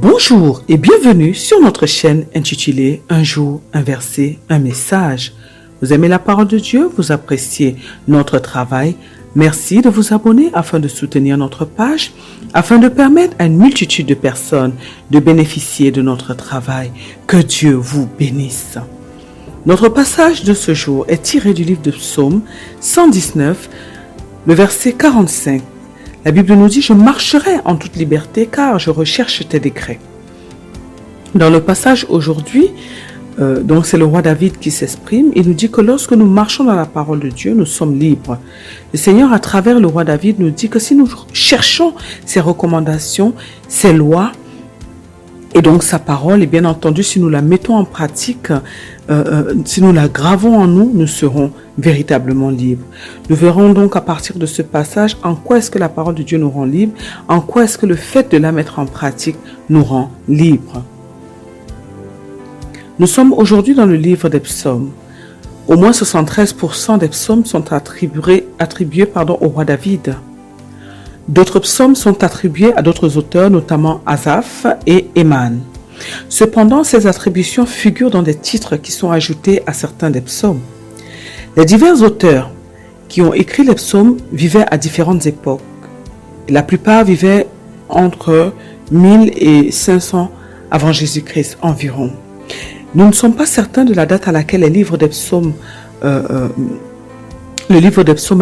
Bonjour et bienvenue sur notre chaîne intitulée Un jour, un verset, un message. Vous aimez la parole de Dieu, vous appréciez notre travail. Merci de vous abonner afin de soutenir notre page, afin de permettre à une multitude de personnes de bénéficier de notre travail. Que Dieu vous bénisse. Notre passage de ce jour est tiré du livre de Psaume 119, le verset 45. La Bible nous dit « Je marcherai en toute liberté car je recherche tes décrets ». Dans le passage aujourd'hui, donc c'est le roi David qui s'exprime. Il nous dit que lorsque nous marchons dans la parole de Dieu, nous sommes libres. Le Seigneur, à travers le roi David, nous dit que si nous cherchons ses recommandations, ses lois, et donc sa parole, et bien entendu, si nous la mettons en pratique, si nous la gravons en nous, nous serons véritablement libres. Nous verrons donc à partir de ce passage en quoi est-ce que la parole de Dieu nous rend libres, en quoi est-ce que le fait de la mettre en pratique nous rend libres. Nous sommes aujourd'hui dans le livre des psaumes. Au moins 73% des psaumes sont attribués au roi David. D'autres psaumes sont attribués à d'autres auteurs, notamment Asaph et Éman. Cependant, ces attributions figurent dans des titres qui sont ajoutés à certains des psaumes. Les divers auteurs qui ont écrit les psaumes vivaient à différentes époques. La plupart vivaient entre 1000 et 500 avant Jésus-Christ environ. Nous ne sommes pas certains de la date à laquelle le livre des psaumes a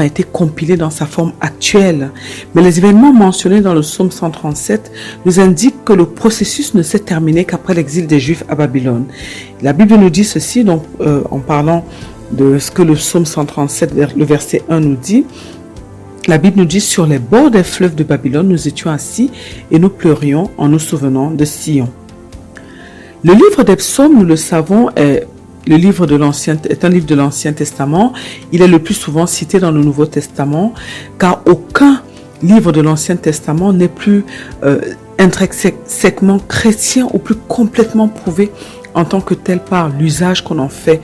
été compilé dans sa forme actuelle, mais les événements mentionnés dans le psaume 137 nous indiquent que le processus ne s'est terminé qu'après l'exil des Juifs à Babylone. La Bible nous dit ceci, donc en parlant de ce que le psaume 137, le verset 1 nous dit. La Bible nous dit « Sur les bords des fleuves de Babylone, nous étions assis et nous pleurions en nous souvenant de Sion ». Le livre des psaumes, nous le savons, est un livre de l'Ancien Testament. Il est le plus souvent cité dans le Nouveau Testament, car aucun livre de l'Ancien Testament n'est plus intrinsèquement chrétien ou plus complètement prouvé en tant que tel par l'usage qu'on en fait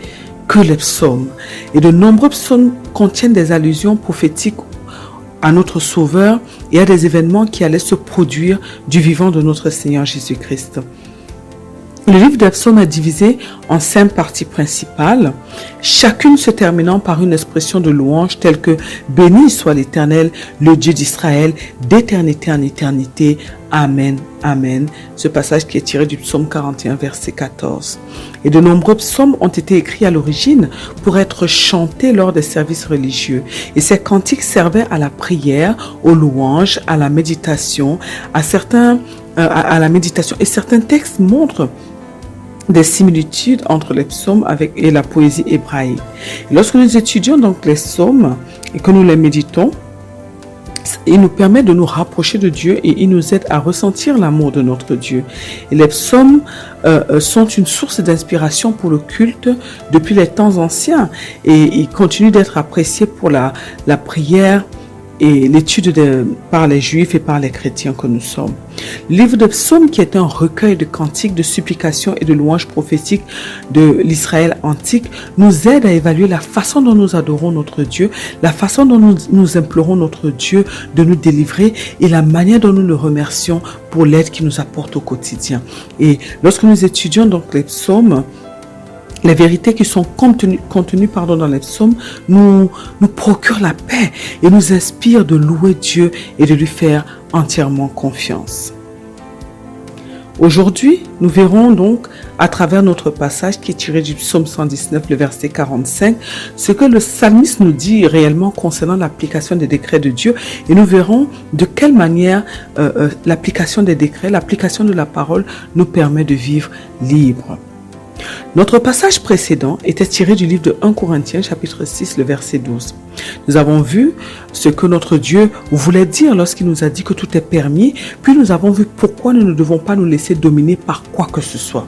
que les psaumes. Et de nombreux psaumes contiennent des allusions prophétiques à notre Sauveur et à des événements qui allaient se produire du vivant de notre Seigneur Jésus-Christ. Le livre des psaumes est divisé en 5 parties principales, chacune se terminant par une expression de louange telle que « Béni soit l'Éternel, le Dieu d'Israël, d'éternité en éternité. Amen, Amen ». Ce passage qui est tiré du psaume 41, verset 14. Et de nombreux psaumes ont été écrits à l'origine pour être chantés lors des services religieux. Et ces cantiques servaient à la prière, aux louanges, à la méditation, à la méditation. Et certains textes montrent des similitudes entre les psaumes et la poésie hébraïque. Et lorsque nous étudions donc les psaumes et que nous les méditons, il nous permet de nous rapprocher de Dieu et il nous aide à ressentir l'amour de notre Dieu. Et les psaumes sont une source d'inspiration pour le culte depuis les temps anciens et ils continuent d'être appréciés pour la prière et l'étude par les Juifs et par les chrétiens que nous sommes. Le livre de Psaumes, qui est un recueil de cantiques, de supplications et de louanges prophétiques de l'Israël antique, nous aide à évaluer la façon dont nous adorons notre Dieu, la façon dont nous implorons notre Dieu de nous délivrer et la manière dont nous le remercions pour l'aide qu'il nous apporte au quotidien. Et lorsque nous étudions donc les psaumes, les vérités qui sont contenues dans les psaumes nous procurent la paix et nous inspirent de louer Dieu et de lui faire entièrement confiance. Aujourd'hui, nous verrons donc à travers notre passage qui est tiré du psaume 119, le verset 45, ce que le psalmiste nous dit réellement concernant l'application des décrets de Dieu et nous verrons de quelle manière l'application des décrets, l'application de la parole nous permet de vivre libre. Notre passage précédent était tiré du livre de 1 Corinthiens, chapitre 6, le verset 12. Nous avons vu ce que notre Dieu voulait dire lorsqu'il nous a dit que tout est permis, puis nous avons vu pourquoi nous ne devons pas nous laisser dominer par quoi que ce soit.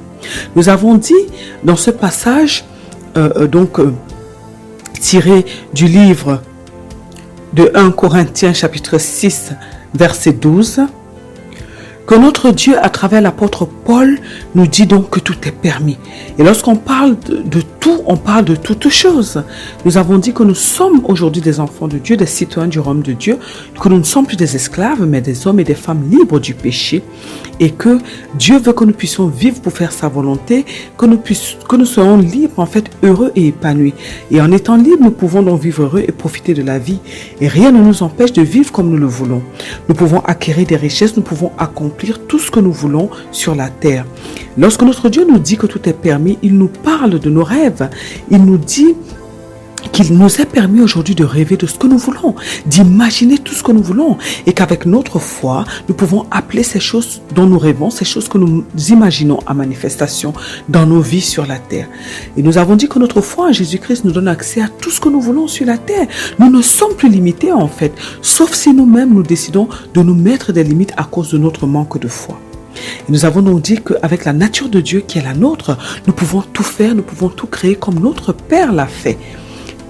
Nous avons dit dans ce passage, tiré du livre de 1 Corinthiens, chapitre 6, verset 12, Que notre Dieu, à travers l'apôtre Paul, nous dit donc que tout est permis. Et lorsqu'on parle de tout, on parle de toutes choses. Nous avons dit que nous sommes aujourd'hui des enfants de Dieu, des citoyens du royaume de Dieu, que nous ne sommes plus des esclaves, mais des hommes et des femmes libres du péché. Et que Dieu veut que nous puissions vivre pour faire sa volonté, que nous soyons libres, en fait, heureux et épanouis. Et en étant libres, nous pouvons donc vivre heureux et profiter de la vie. Et rien ne nous empêche de vivre comme nous le voulons. Nous pouvons acquérir des richesses, nous pouvons accomplir tout ce que nous voulons sur la terre. Lorsque notre Dieu nous dit que tout est permis, il nous parle de nos rêves. Il nous dit qu'il nous est permis aujourd'hui de rêver de ce que nous voulons, d'imaginer tout ce que nous voulons, et qu'avec notre foi, nous pouvons appeler ces choses dont nous rêvons, ces choses que nous imaginons à manifestation dans nos vies sur la terre. Et nous avons dit que notre foi en Jésus-Christ nous donne accès à tout ce que nous voulons sur la terre. Nous ne sommes plus limités en fait, sauf si nous-mêmes nous décidons de nous mettre des limites à cause de notre manque de foi. Et nous avons donc dit qu'avec la nature de Dieu qui est la nôtre, nous pouvons tout faire, nous pouvons tout créer comme notre Père l'a fait.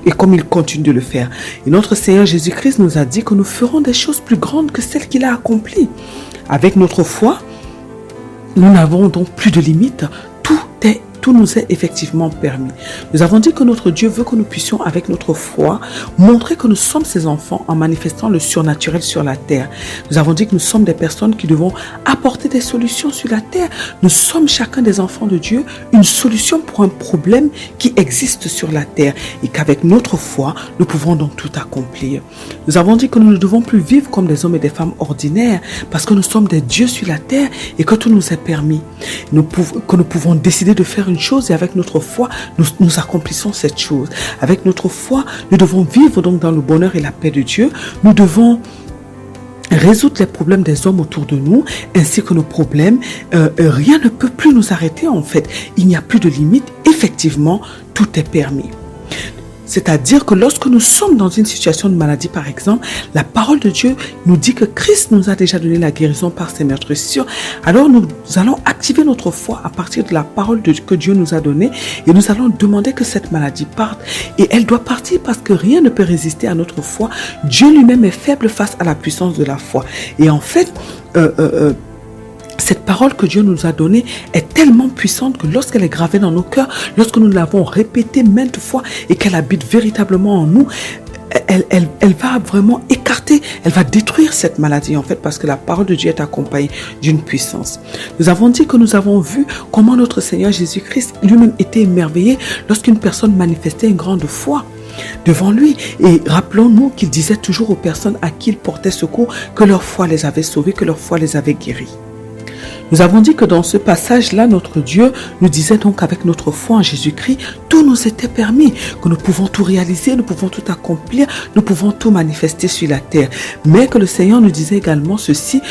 Et comme il continue de le faire. Et notre Seigneur Jésus-Christ nous a dit que nous ferons des choses plus grandes que celles qu'il a accomplies. Avec notre foi, nous n'avons donc plus de limites. Tout nous est effectivement permis. Nous avons dit que notre Dieu veut que nous puissions, avec notre foi, montrer que nous sommes ses enfants en manifestant le surnaturel sur la terre. Nous avons dit que nous sommes des personnes qui devons apporter des solutions sur la terre. Nous sommes chacun des enfants de Dieu, une solution pour un problème qui existe sur la terre et qu'avec notre foi, nous pouvons donc tout accomplir. Nous avons dit que nous ne devons plus vivre comme des hommes et des femmes ordinaires parce que nous sommes des dieux sur la terre et que tout nous est permis. Que nous pouvons décider de faire une chose et avec notre foi, nous accomplissons cette chose. Avec notre foi, nous devons vivre donc dans le bonheur et la paix de Dieu. Nous devons résoudre les problèmes des hommes autour de nous ainsi que nos problèmes. Rien ne peut plus nous arrêter en fait. Il n'y a plus de limite. Effectivement, tout est permis. C'est-à-dire que lorsque nous sommes dans une situation de maladie, par exemple, la parole de Dieu nous dit que Christ nous a déjà donné la guérison par ses meurtrissures. Alors nous allons activer notre foi à partir de la parole que Dieu nous a donnée et nous allons demander que cette maladie parte. Et elle doit partir parce que rien ne peut résister à notre foi. Dieu lui-même est faible face à la puissance de la foi. Et en fait, cette parole que Dieu nous a donnée est tellement puissante que lorsqu'elle est gravée dans nos cœurs, lorsque nous l'avons répétée maintes fois et qu'elle habite véritablement en nous, elle va vraiment écarter, elle va détruire cette maladie en fait parce que la parole de Dieu est accompagnée d'une puissance. Nous avons dit que nous avons vu comment notre Seigneur Jésus-Christ lui-même était émerveillé lorsqu'une personne manifestait une grande foi devant lui. Et rappelons-nous qu'il disait toujours aux personnes à qui il portait secours que leur foi les avait sauvés, que leur foi les avait guéris. Nous avons dit que dans ce passage-là, notre Dieu nous disait donc avec notre foi en Jésus-Christ, tout nous était permis, que nous pouvons tout réaliser, nous pouvons tout accomplir, nous pouvons tout manifester sur la terre. Mais que le Seigneur nous disait également ceci,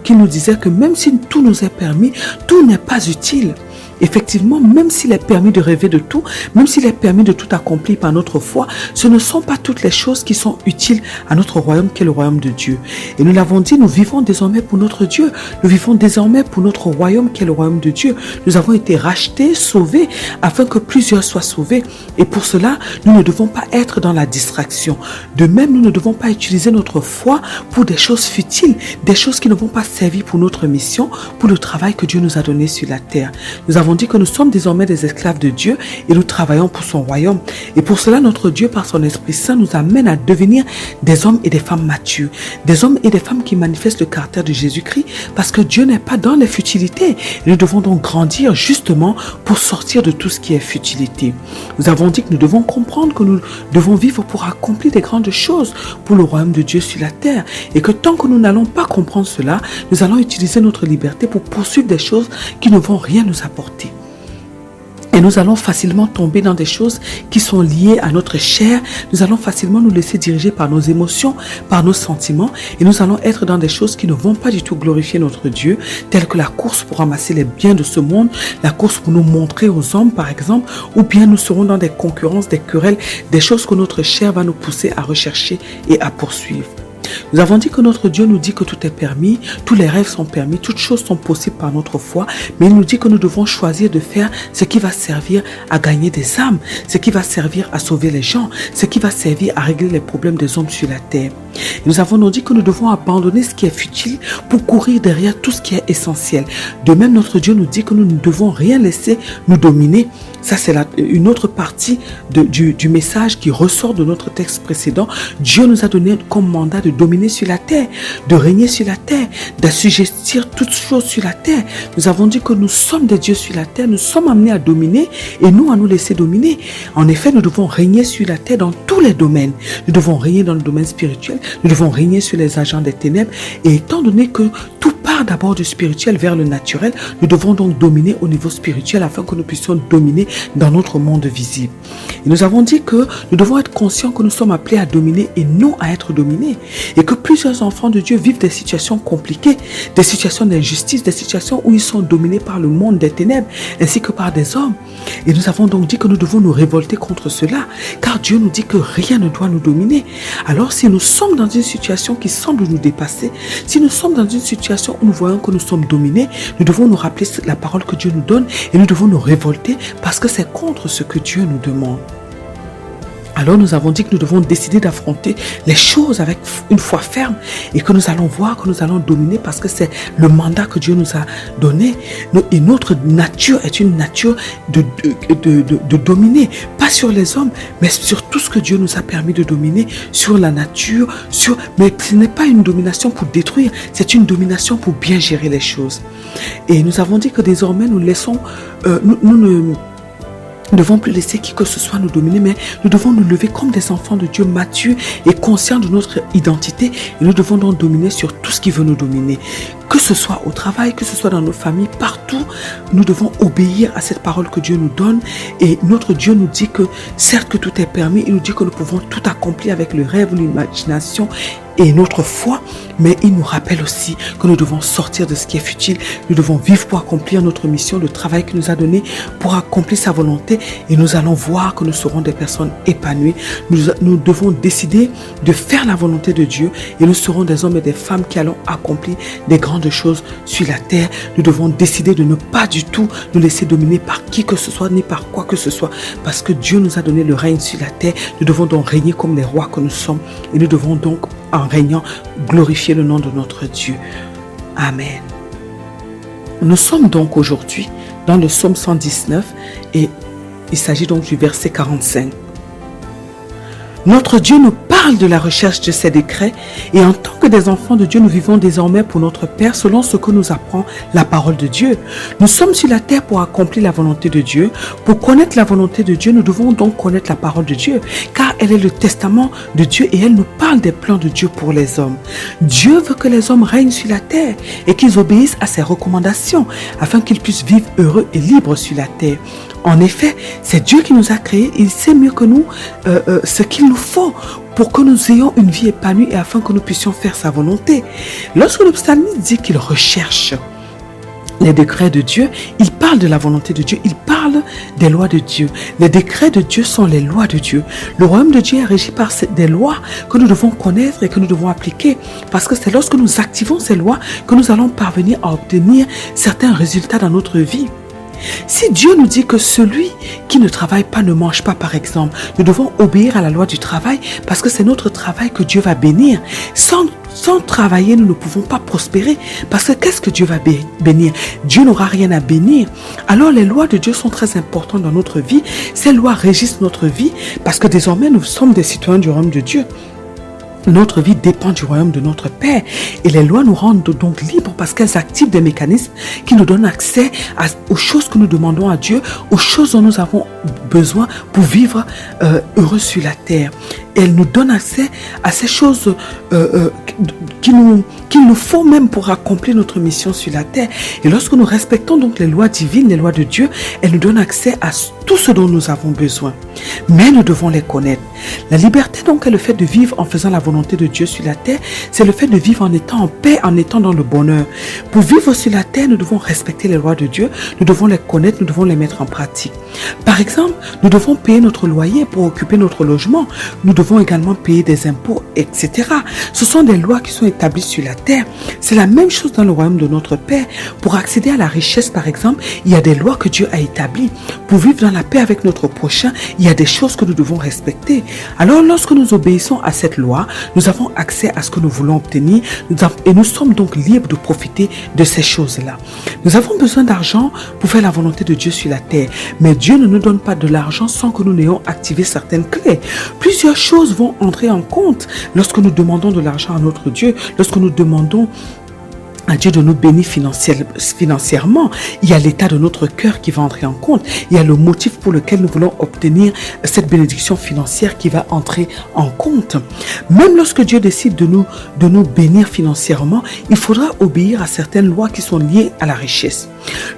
qu'il nous disait que même si tout nous est permis, tout n'est pas utile. Effectivement, même s'il est permis de rêver de tout, même s'il est permis de tout accomplir par notre foi, ce ne sont pas toutes les choses qui sont utiles à notre royaume qui est le royaume de Dieu. Et nous l'avons dit, nous vivons désormais pour notre Dieu. Nous vivons désormais pour notre royaume qui est le royaume de Dieu. Nous avons été rachetés, sauvés, afin que plusieurs soient sauvés. Et pour cela, nous ne devons pas être dans la distraction. De même, nous ne devons pas utiliser notre foi pour des choses futiles, des choses qui ne vont pas servir pour notre mission, pour le travail que Dieu nous a donné sur la terre. Nous avons dit que nous sommes désormais des esclaves de Dieu et nous travaillons pour son royaume. Et pour cela, notre Dieu, par son Esprit Saint, nous amène à devenir des hommes et des femmes matures, des hommes et des femmes qui manifestent le caractère de Jésus-Christ, parce que Dieu n'est pas dans les futilités. Nous devons donc grandir justement pour sortir de tout ce qui est futilité. Nous avons dit que nous devons comprendre que nous devons vivre pour accomplir des grandes choses pour le royaume de Dieu sur la terre et que tant que nous n'allons pas comprendre cela, nous allons utiliser notre liberté pour poursuivre des choses qui ne vont rien nous apporter. Et nous allons facilement tomber dans des choses qui sont liées à notre chair. Nous allons facilement nous laisser diriger par nos émotions, par nos sentiments. Et nous allons être dans des choses qui ne vont pas du tout glorifier notre Dieu, telles que la course pour ramasser les biens de ce monde, la course pour nous montrer aux hommes, par exemple, ou bien nous serons dans des concurrences, des querelles, des choses que notre chair va nous pousser à rechercher et à poursuivre. Nous avons dit que notre Dieu nous dit que tout est permis, tous les rêves sont permis, toutes choses sont possibles par notre foi, mais il nous dit que nous devons choisir de faire ce qui va servir à gagner des âmes, ce qui va servir à sauver les gens, ce qui va servir à régler les problèmes des hommes sur la terre. Et nous avons dit que nous devons abandonner ce qui est futile pour courir derrière tout ce qui est essentiel. De même, notre Dieu nous dit que nous ne devons rien laisser nous dominer. Ça, c'est une autre partie du message qui ressort de notre texte précédent. Dieu nous a donné comme mandat de dominer sur la terre, de régner sur la terre, d'assujettir toutes choses sur la terre. Nous avons dit que nous sommes des dieux sur la terre, nous sommes amenés à dominer et nous à nous laisser dominer. En effet, nous devons régner sur la terre dans tous les domaines. Nous devons régner dans le domaine spirituel, nous devons régner sur les agents des ténèbres. Et étant donné que tout part d'abord du spirituel vers le naturel, nous devons donc dominer au niveau spirituel afin que nous puissions dominer dans notre monde visible. Et nous avons dit que nous devons être conscients que nous sommes appelés à dominer et non à être dominés. Et que plusieurs enfants de Dieu vivent des situations compliquées, des situations d'injustice, des situations où ils sont dominés par le monde des ténèbres ainsi que par des hommes. Et nous avons donc dit que nous devons nous révolter contre cela, car Dieu nous dit que rien ne doit nous dominer. Alors si nous sommes dans une situation qui semble nous dépasser, si nous sommes dans une situation où nous voyons que nous sommes dominés, nous devons nous rappeler la parole que Dieu nous donne et nous devons nous révolter parce que c'est contre ce que Dieu nous demande. Alors nous avons dit que nous devons décider d'affronter les choses avec une foi ferme et que nous allons voir, que nous allons dominer parce que c'est le mandat que Dieu nous a donné. Et notre nature est une nature de dominer, pas sur les hommes, mais sur tout ce que Dieu nous a permis de dominer, sur la nature, mais ce n'est pas une domination pour détruire, c'est une domination pour bien gérer les choses. Et nous avons dit que désormais nous laissons, nous ne devons plus laisser qui que ce soit nous dominer, mais nous devons nous lever comme des enfants de Dieu matures et conscients de notre identité. Et nous devons donc dominer sur tout ce qui veut nous dominer. Que ce soit au travail, que ce soit dans nos familles, partout, nous devons obéir à cette parole que Dieu nous donne. Et notre Dieu nous dit que certes que tout est permis, il nous dit que nous pouvons tout accomplir avec le rêve, l'imagination et notre foi, mais il nous rappelle aussi que nous devons sortir de ce qui est futile. Nous devons vivre pour accomplir notre mission, le travail qu'il nous a donné pour accomplir sa volonté, et nous allons voir que nous serons des personnes épanouies. Nous devons décider de faire la volonté de Dieu et nous serons des hommes et des femmes qui allons accomplir des grandes choses sur la terre. Nous devons décider de ne pas du tout nous laisser dominer par qui que ce soit ni par quoi que ce soit, parce que Dieu nous a donné le règne sur la terre. Nous devons donc régner comme les rois que nous sommes et nous devons donc en régnant, glorifier le nom de notre Dieu. Amen. Nous sommes donc aujourd'hui dans le psaume 119 et il s'agit donc du verset 45. Notre Dieu nous parle de la recherche de ses décrets et en tant que des enfants de Dieu, nous vivons désormais pour notre Père selon ce que nous apprend la parole de Dieu. Nous sommes sur la terre pour accomplir la volonté de Dieu. Pour connaître la volonté de Dieu, nous devons donc connaître la parole de Dieu car elle est le testament de Dieu et elle nous parle des plans de Dieu pour les hommes. Dieu veut que les hommes règnent sur la terre et qu'ils obéissent à ses recommandations afin qu'ils puissent vivre heureux et libres sur la terre. En effet, c'est Dieu qui nous a créés. Il sait mieux que nous ce qu'il nous faut pour que nous ayons une vie épanouie et afin que nous puissions faire sa volonté. Lorsque le psalmiste dit qu'il recherche les décrets de Dieu, il parle de la volonté de Dieu, il parle des lois de Dieu. Les décrets de Dieu sont les lois de Dieu. Le royaume de Dieu est régi par des lois que nous devons connaître et que nous devons appliquer. Parce que c'est lorsque nous activons ces lois que nous allons parvenir à obtenir certains résultats dans notre vie. Si Dieu nous dit que celui qui ne travaille pas ne mange pas, par exemple, nous devons obéir à la loi du travail parce que c'est notre travail que Dieu va bénir. Sans travailler, nous ne pouvons pas prospérer parce que qu'est-ce que Dieu va bénir? Dieu n'aura rien à bénir. Alors les lois de Dieu sont très importantes dans notre vie. Ces lois régissent notre vie parce que désormais nous sommes des citoyens du royaume de Dieu. Notre vie dépend du royaume de notre Père et les lois nous rendent donc libres parce qu'elles activent des mécanismes qui nous donnent accès aux choses que nous demandons à Dieu, aux choses dont nous avons besoin pour vivre heureux sur la terre. Et elle nous donne accès à ces choses qu'il nous faut même pour accomplir notre mission sur la terre. Et lorsque nous respectons donc les lois divines, les lois de Dieu, elle nous donne accès à tout ce dont nous avons besoin. Mais nous devons les connaître. La liberté donc est le fait de vivre en faisant la volonté de Dieu sur la terre. C'est le fait de vivre en étant en paix, en étant dans le bonheur. Pour vivre sur la terre, nous devons respecter les lois de Dieu. Nous devons les connaître, nous devons les mettre en pratique. Par exemple, nous devons payer notre loyer pour occuper notre logement. Nous devons également payer des impôts, etc. Ce sont des lois qui sont établies sur la terre. C'est la même chose dans le royaume de notre Père. Pour accéder à la richesse, par exemple, il y a des lois que Dieu a établies. Pour vivre dans la paix avec notre prochain, il y a des choses que nous devons respecter. Alors, lorsque nous obéissons à cette loi, nous avons accès à ce que nous voulons obtenir et nous sommes donc libres de profiter de ces choses-là. Nous avons besoin d'argent pour faire la volonté de Dieu sur la terre. Mais Dieu ne nous donne pas de l'argent sans que nous n'ayons activé certaines clés. Plusieurs choses vont entrer en compte lorsque nous demandons de l'argent à notre Dieu, lorsque nous demandons à Dieu de nous bénir financièrement. Il y a l'état de notre cœur qui va entrer en compte. Il y a le motif pour lequel nous voulons obtenir cette bénédiction financière qui va entrer en compte. Même lorsque Dieu décide de nous bénir financièrement, il faudra obéir à certaines lois qui sont liées à la richesse.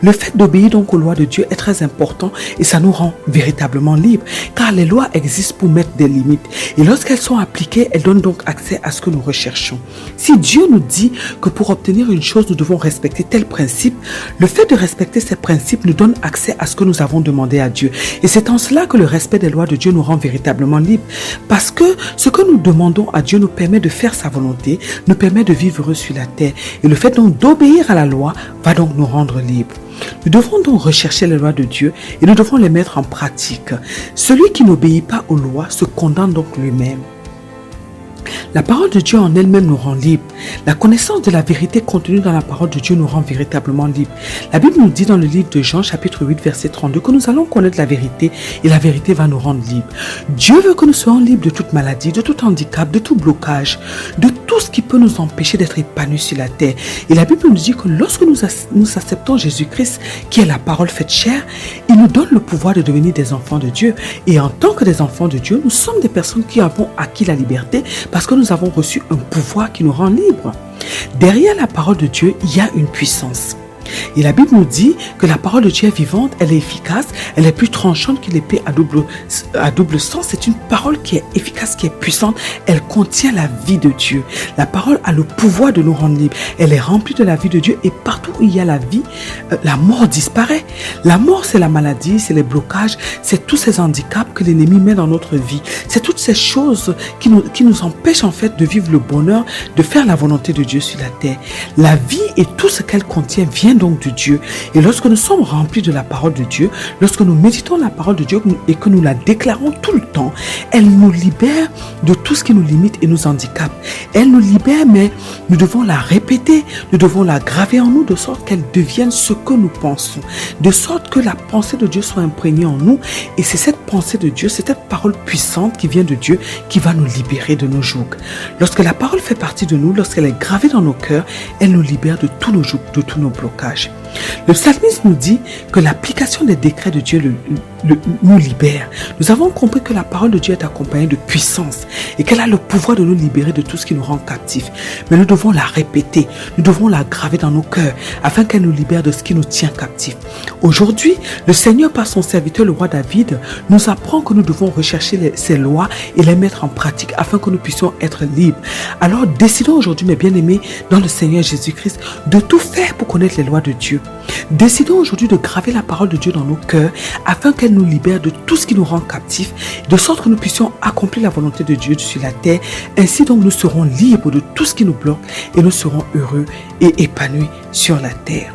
Le fait d'obéir donc aux lois de Dieu est très important et ça nous rend véritablement libres, car les lois existent pour mettre des limites. Et lorsqu'elles sont appliquées, elles donnent donc accès à ce que nous recherchons. Si Dieu nous dit que pour obtenir une chose, nous devons respecter tel principe, le fait de respecter ces principes nous donne accès à ce que nous avons demandé à Dieu. Et c'est en cela que le respect des lois de Dieu nous rend véritablement libres. Parce que ce que nous demandons à Dieu nous permet de faire sa volonté, nous permet de vivre heureux sur la terre. Et le fait donc d'obéir à la loi va donc nous rendre libres. Nous devons donc rechercher les lois de Dieu et nous devons les mettre en pratique. Celui qui n'obéit pas aux lois se condamne donc lui-même. La parole de Dieu en elle-même nous rend libres. La connaissance de la vérité contenue dans la parole de Dieu nous rend véritablement libres. La Bible nous dit dans le livre de Jean, chapitre 8, verset 32, que nous allons connaître la vérité et la vérité va nous rendre libres. Dieu veut que nous soyons libres de toute maladie, de tout handicap, de tout blocage, de tout ce qui peut nous empêcher d'être épanouis sur la terre. Et la Bible nous dit que lorsque nous acceptons Jésus-Christ, qui est la parole faite chair, il nous donne le pouvoir de devenir des enfants de Dieu. Et en tant que des enfants de Dieu, nous sommes des personnes qui avons acquis la liberté parce que nous avons reçu un pouvoir qui nous rend libres. Derrière la parole de Dieu, il y a une puissance. Et la Bible nous dit que la parole de Dieu est vivante, elle est efficace, elle est plus tranchante qu'une épée à double sens. C'est une parole qui est efficace, qui est puissante. Elle contient la vie de Dieu. La parole a le pouvoir de nous rendre libres. Elle est remplie de la vie de Dieu et partout où il y a la vie, la mort disparaît. La mort, c'est la maladie, c'est les blocages, c'est tous ces handicaps que l'ennemi met dans notre vie. C'est toutes ces choses qui nous empêchent en fait de vivre le bonheur, de faire la volonté de Dieu sur la terre. La vie et tout ce qu'elle contient vient donc de Dieu. Et lorsque nous sommes remplis de la parole de Dieu, lorsque nous méditons la parole de Dieu et que nous la déclarons tout le temps, elle nous libère de tout ce qui nous limite et nous handicape. Elle nous libère, mais nous devons la répéter, nous devons la graver en nous de sorte qu'elle devienne ce que nous pensons, de sorte que la pensée de Dieu soit imprégnée en nous. Et c'est cette pensée de Dieu, c'est cette parole puissante qui vient de Dieu qui va nous libérer de nos jougs. Lorsque la parole fait partie de nous, lorsqu'elle est gravée dans nos cœurs, elle nous libère de tous nos jougs, de tous nos blocages. Le psalmiste nous dit que l'application des décrets de Dieu nous libère. Nous avons compris que la parole de Dieu est accompagnée de puissance et qu'elle a le pouvoir de nous libérer de tout ce qui nous rend captifs. Mais nous devons la répéter, nous devons la graver dans nos cœurs afin qu'elle nous libère de ce qui nous tient captifs. Aujourd'hui, le Seigneur, par son serviteur, le roi David, nous apprend que nous devons rechercher ces lois et les mettre en pratique afin que nous puissions être libres. Alors décidons aujourd'hui, mes bien-aimés, dans le Seigneur Jésus-Christ, de tout faire pour connaître les lois de Dieu. Décidons aujourd'hui de graver la parole de Dieu dans nos cœurs afin qu'elle nous libère de tout ce qui nous rend captifs, de sorte que nous puissions accomplir la volonté de Dieu sur la terre. Ainsi donc nous serons libres de tout ce qui nous bloque et nous serons heureux et épanouis sur la terre.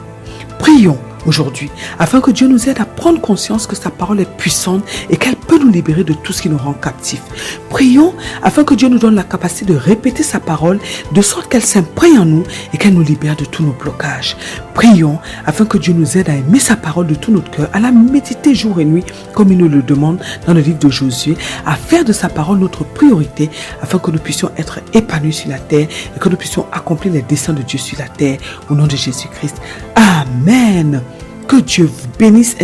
Prions aujourd'hui, afin que Dieu nous aide à prendre conscience que sa parole est puissante et qu'elle peut nous libérer de tout ce qui nous rend captifs. Prions afin que Dieu nous donne la capacité de répéter sa parole de sorte qu'elle s'imprègne en nous et qu'elle nous libère de tous nos blocages. Prions afin que Dieu nous aide à aimer sa parole de tout notre cœur, à la méditer jour et nuit comme il nous le demande dans le livre de Josué, à faire de sa parole notre priorité afin que nous puissions être épanouis sur la terre et que nous puissions accomplir les desseins de Dieu sur la terre au nom de Jésus-Christ. Amen. Que Dieu vous bénisse.